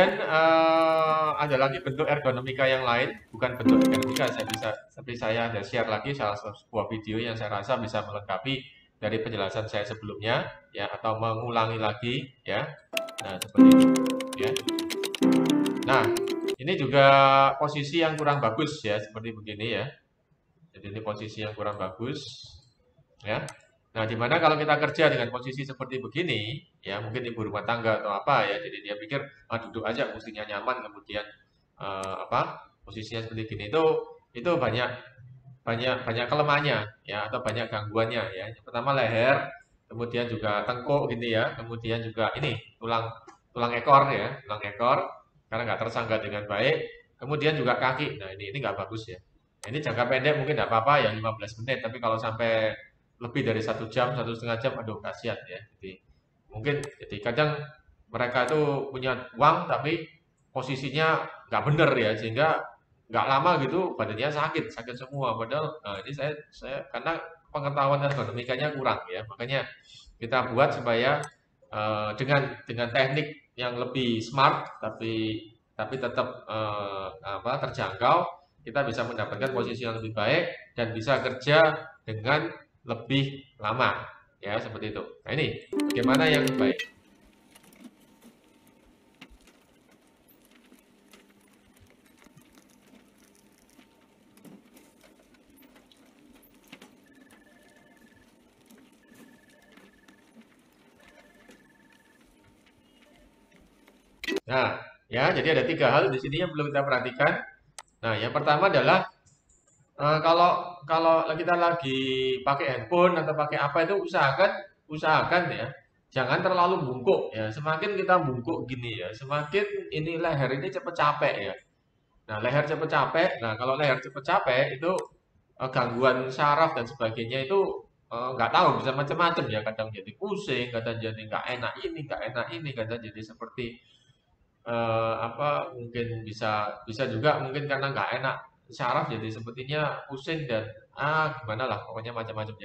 Kemudian ada lagi bentuk ergonomika yang lain, bukan bentuk ergonomika, tapi saya ada share lagi salah satu sebuah video yang saya rasa bisa melengkapi dari penjelasan saya sebelumnya, ya, atau mengulangi lagi, ya. Nah, seperti itu, ya. Nah, ini juga posisi yang kurang bagus, ya, seperti begini, ya. Jadi ini posisi yang kurang bagus, ya. Nah, dimana kalau kita kerja dengan posisi seperti begini, ya mungkin ibu rumah tangga atau apa ya, jadi dia pikir duduk aja kursinya nyaman, kemudian posisinya seperti gini itu banyak banyak banyak kelemahannya ya atau banyak gangguannya ya. Yang pertama leher, kemudian juga tengkuk gini ya, kemudian juga ini tulang tulang ekor ya, tulang ekor karena nggak tersangga dengan baik, kemudian juga kaki. Nah, ini nggak bagus ya. Nah, ini jangka pendek mungkin nggak apa-apa ya 15 menit, tapi kalau sampai lebih dari 1 jam, 1,5 jam, aduh kasihan ya. Jadi kadang mereka itu punya uang tapi posisinya nggak bener ya, sehingga nggak lama gitu badannya sakit, sakit semua. Padahal ini saya karena pengetahuan ergonomikanya kurang ya, makanya kita buat supaya dengan teknik yang lebih smart tapi tetap terjangkau, kita bisa mendapatkan posisi yang lebih baik dan bisa kerja dengan lebih lama ya seperti itu. Nah, ini bagaimana yang baik. Nah, ya jadi ada 3 hal di sini yang perlu kita perhatikan. Nah, yang pertama adalah kalau kalau kita lagi pakai handphone atau pakai apa itu usahakan ya jangan terlalu bungkuk ya. Semakin kita bungkuk gini ya, semakin ini leher ini cepet capek ya. Nah, leher cepet capek. Nah, kalau leher cepet capek itu gangguan saraf dan sebagainya itu nggak tahu bisa macam-macam ya. Kadang jadi pusing, kadang jadi nggak enak ini, nggak enak ini, kadang jadi seperti mungkin bisa bisa juga mungkin karena nggak enak saraf jadi sepertinya pusing dan gimana lah pokoknya macam-macam.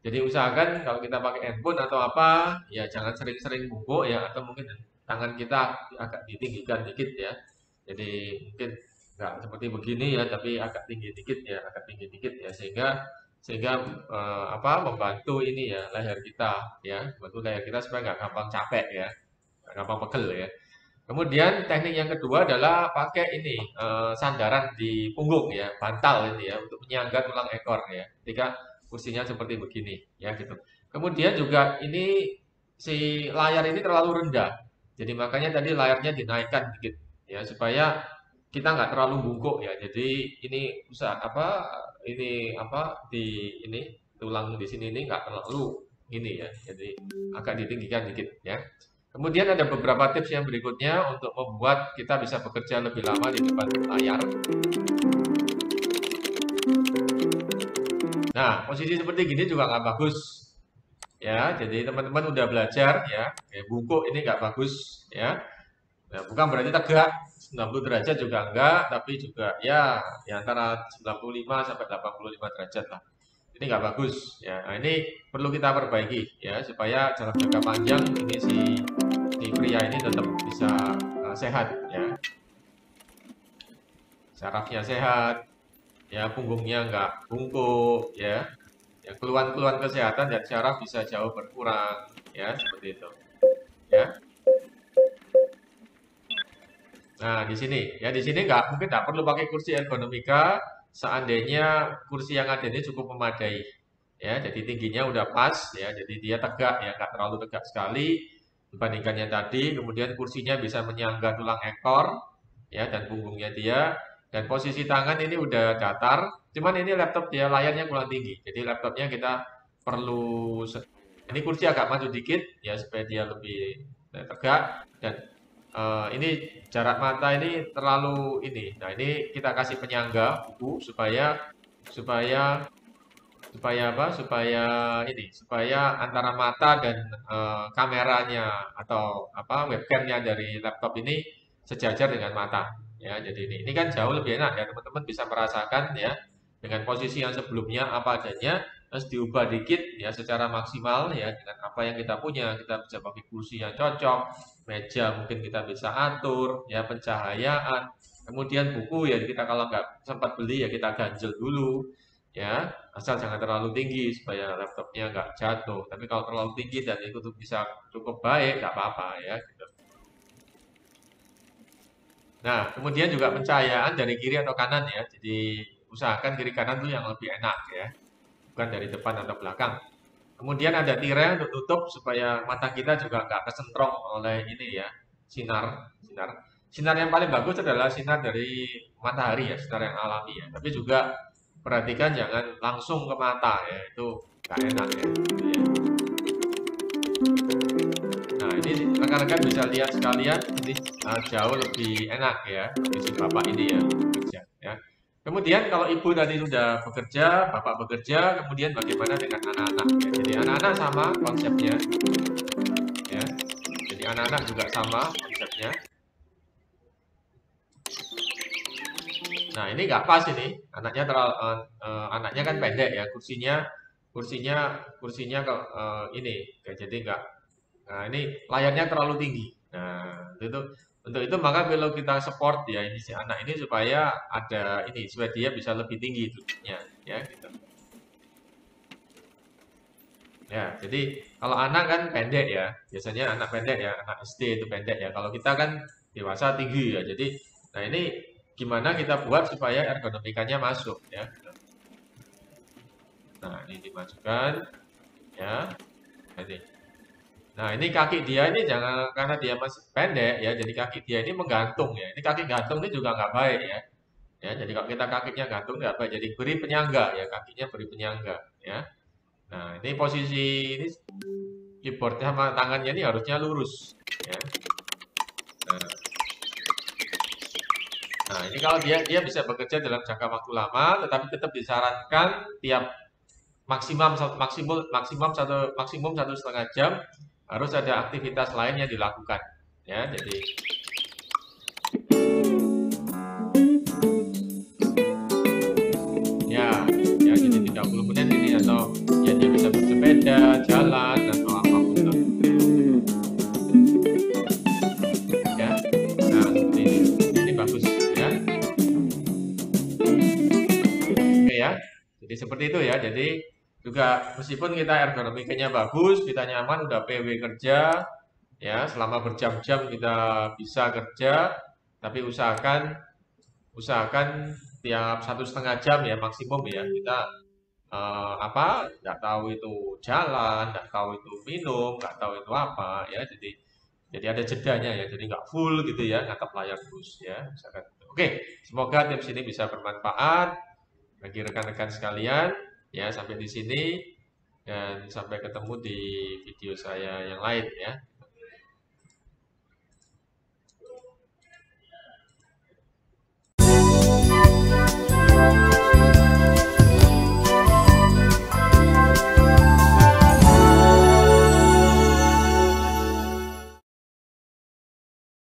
Jadi usahakan kalau kita pakai handphone atau apa ya jangan sering-sering bungkuk ya, atau mungkin tangan kita agak ditinggikan dikit ya. Jadi mungkin nggak seperti begini ya, tapi agak tinggi dikit ya, agak tinggi dikit ya, sehingga sehingga membantu ini ya leher kita ya, membantu leher kita supaya nggak gampang capek ya, nggak gampang pegel ya. Kemudian teknik yang kedua adalah pakai ini sandaran di punggung ya, bantal ini ya untuk menyangga tulang ekor ya. Ketika kursinya seperti begini ya gitu. Kemudian juga ini si layar ini terlalu rendah. Jadi makanya tadi layarnya dinaikkan dikit ya supaya kita nggak terlalu bungkuk ya. Jadi ini usah ini tulang di sini ini nggak terlalu ini ya. Jadi agak ditinggikan dikit ya. Kemudian ada beberapa tips yang berikutnya untuk membuat kita bisa bekerja lebih lama di depan layar. Nah, posisi seperti gini juga nggak bagus. Ya, jadi teman-teman udah belajar ya, bungkuk ini nggak bagus ya. Nah, bukan berarti tegak 90 derajat juga enggak, tapi juga ya di antara 95 sampai 85 derajat lah. Ini nggak bagus ya. Nah, ini perlu kita perbaiki ya supaya dalam jangka panjang ini si pria ini tetap bisa sehat ya. Sarafnya sehat, ya punggungnya nggak bungkuk ya. Ya keluhan-keluhan kesehatan dan saraf bisa jauh berkurang ya seperti itu. Ya. Nah, di sini mungkin nggak perlu pakai kursi ergonomika seandainya kursi yang ada ini cukup memadai. Ya, jadi tingginya udah pas ya, jadi dia tegak ya, nggak terlalu tegak sekali dibandingkannya tadi. Kemudian kursinya bisa menyangga tulang ekor ya dan punggungnya dia, dan posisi tangan ini udah datar. Cuman ini laptop dia layarnya kurang tinggi. Jadi laptopnya kita perlu ini kursi agak maju dikit ya supaya dia lebih tegak, dan ini jarak mata ini terlalu ini. Nah, ini kita kasih penyangga buku supaya supaya supaya apa? Supaya antara mata dan kameranya atau webcamnya dari laptop ini sejajar dengan mata. Ya, jadi ini kan jauh lebih enak ya, teman-teman bisa merasakan ya dengan posisi yang sebelumnya apa adanya terus diubah dikit ya secara maksimal ya dengan apa yang kita punya. Kita bisa pakai kursi yang cocok, meja mungkin kita bisa atur, ya pencahayaan. Kemudian buku ya kita kalau nggak sempat beli ya kita ganjel dulu, ya asal jangan terlalu tinggi supaya laptopnya nggak jatuh. Tapi kalau terlalu tinggi dan itu tuh bisa cukup baik nggak apa-apa ya. Gitu. Nah, kemudian juga pencahayaan dari kiri atau kanan ya. Jadi usahakan kiri kanan tuh yang lebih enak ya, bukan dari depan atau belakang. Kemudian ada tirai untuk tutup supaya mata kita juga nggak kesentrong oleh ini ya, sinar. Sinar yang paling bagus adalah sinar dari matahari ya, sinar yang alami ya. Tapi juga perhatikan jangan langsung ke mata ya, itu nggak enak ya. Gitu ya. Nah, ini rekan-rekan bisa lihat sekalian, ini jauh lebih enak ya, visi Bapak ini ya, bekerja ya. Kemudian kalau Ibu tadi sudah bekerja, Bapak bekerja, kemudian bagaimana dengan anak-anak ya. Jadi anak-anak sama konsepnya ya. Jadi anak-anak juga sama konsepnya. Nah, ini nggak pas ini. Anaknya kan pendek ya, kursinya ke ini ya, jadi nggak. Nah, ini layarnya terlalu tinggi. Nah, untuk itu maka kalau kita support ya ini si anak ini supaya ada ini supaya dia bisa lebih tinggi duduknya ya gitu. Ya, jadi kalau anak kan pendek ya, biasanya anak pendek ya, anak SD itu pendek ya. Kalau kita kan dewasa tinggi ya. Jadi, nah ini gimana kita buat supaya ergonomikanya masuk ya. Nah, ini dimasukkan ya. Ini. Nah, ini kaki dia ini jangan karena dia masih pendek ya, jadi kaki dia ini menggantung ya. Ini kaki gantung ini juga nggak baik ya. Ya, jadi kalau kita kakinya gantung nggak baik. Jadi beri penyangga ya, kakinya beri penyangga ya. Nah, ini posisi ini keyboardnya sama tangannya ini harusnya lurus ya. Nah, ini kalau dia bisa bekerja dalam jangka waktu lama, tetapi tetap disarankan tiap maksimum 1,5 jam harus ada aktivitas lain yang dilakukan ya. Jadi ya jadi 30 menit ini atau ya dia bisa bersepeda, jalan atau apapun lah. Ya. Nah, ini bagus ya. Oke ya. Jadi seperti itu ya. Jadi juga meskipun kita ergonomikanya bagus, kita nyaman, udah PW kerja, ya selama berjam-jam kita bisa kerja, tapi usahakan tiap 1,5 jam ya maksimum ya kita nggak tahu itu jalan, nggak tahu itu minum, nggak tahu itu apa ya. Jadi ada jedanya ya, jadi nggak full gitu ya, ngatap layar terus ya. Misalkan. Oke, semoga tips ini bisa bermanfaat bagi rekan-rekan sekalian. Ya, sampai di sini dan sampai ketemu di video saya yang lain ya.